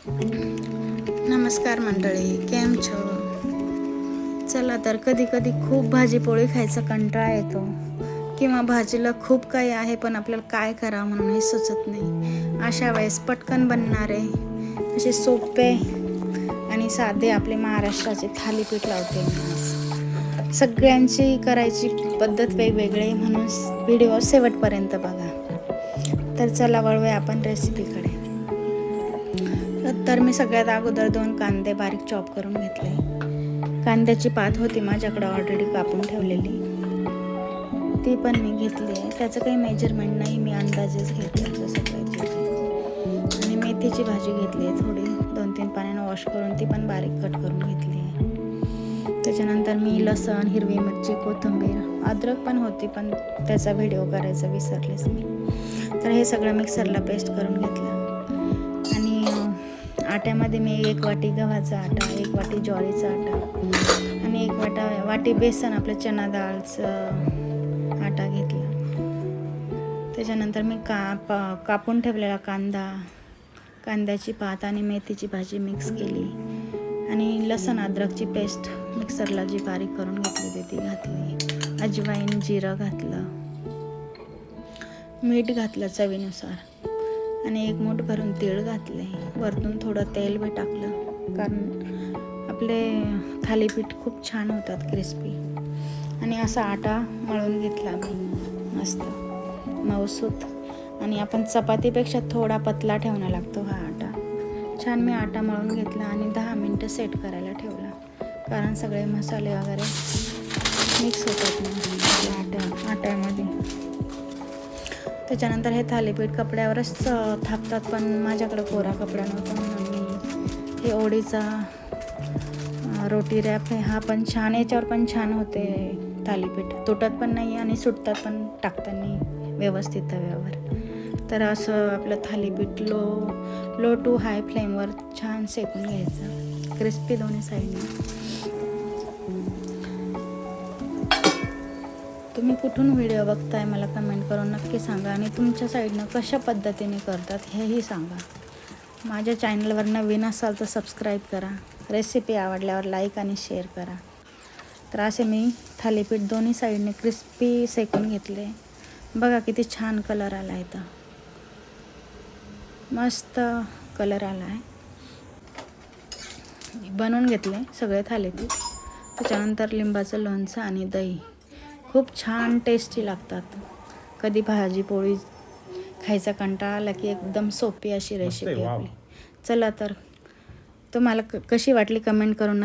नमस्कार मंडळी, केम छो? चला तर कधी कधी खूप भाजीपोळी खायचा कंटाळा येतो किंवा भाजीला खूप काही आहे पण आपल्याला काय करावं म्हणून हे सुचत नाही. अशा वेळेस पटकन बनणारे असे सोपे आणि साधे आपले महाराष्ट्राचे थालीपीठ लावते मी आज. सगळ्यांची करायची पद्धत वेगवेगळी म्हणून व्हिडिओ शेवटपर्यंत बघा. तर चला वळूया आपण रेसिपीकडे. तर मी सगळ्यात अगोदर 2 कांदे बारीक चॉप करून घेतले. कांद्याची पात होती माझ्याकडे ऑलरेडी कापून ठेवलेली, ती पण मी घेतली आहे. त्याचं काही मेजरमेंट नाही, मी अंदाजेच घेतले जसं पाहिजे. आणि मेथीची भाजी घेतली आहे थोडी, 2-3 पाण्यानं वॉश करून ती पण बारीक कट करून घेतली आहे. त्याच्यानंतर मी लसण, हिरवी मिरची, कोथिंबीर, अद्रक पण होती पण त्याचा व्हिडिओ करायचा विसरलेच मी. तर हे सगळं मिक्सरला पेस्ट करून घेतलं. आणि आट्यामध्ये मी 1 वाटी गव्हाचा आटा, 1 वाटी ज्वारीचा आटा आणि 1 वाटी बेसन, आपलं चना डाळचं आटा घेतला. त्याच्यानंतर मी कापून ठेवलेला कांद्याची पात आणि मेथीची भाजी मिक्स केली आणि लसण अद्रकची पेस्ट मिक्सरला जी बारीक करून घेतली ती घातली. अजवाईन, जिरं घातलं, मीठ घातलं चवीनुसार आणि 1 मूठ भरून तीळ घातले. वरतून थोडं तेल बी टाकलं कारण आपले थालीपीठ खूप छान होतात क्रिस्पी. आणि असा आटा मळून घेतला मी मस्त मऊसूत. आणि आपण चपातीपेक्षा थोडा पतला ठेवणं लागतो हा आटा. छान मी आटा मळून घेतला आणि 10 मिनटं सेट करायला ठेवला कारण सगळे मसाले वगैरे मिक्स होतात ना आट्यामध्ये. त्याच्यानंतर हे थालीपीठ कपड्यावरच थापतात पण माझ्याकडे कोरा कपडा नव्हता म्हणून मी हे ओळीचा रोटी रॅप आहे, हा पण छान, याच्यावर पण छान होते थालीपीठ, तुटत पण नाही आणि सुटतात पण टाकताना व्यवस्थित तव्यावर. तर असं आपलं थालीपीठ लो टू हाय फ्लेमवर छान शेकून घ्यायचं, क्रिस्पी दोन्ही साईडने. तुम्ही कुठून व्हिडिओ बघताय मला कमेंट करून नक्की सांगा आणि तुमच्या साईडनं कशा पद्धतीने करतात हेही सांगा. माझ्या चॅनलवर नवीन असाल तर सबस्क्राईब करा. रेसिपी आवडल्यावर लाईक आणि शेअर करा. तर असे मी थालीपीठ दोन्ही साईडने क्रिस्पी शेकून घेतले. बघा किती छान कलर आला आहे, तर मस्त कलर आला आहे. बनवून घेतले सगळे थालीपीठ. त्याच्यानंतर लिंबाचं लोणचं आणि दही खूप छान टेस्टी लागतात. कधी भाजी पोळी खायचा कंटाळा आला की एकदम सोपी अशी रेसिपी आपली. चला तर तुम्हाला कशी वाटली कमेंट करून नक्की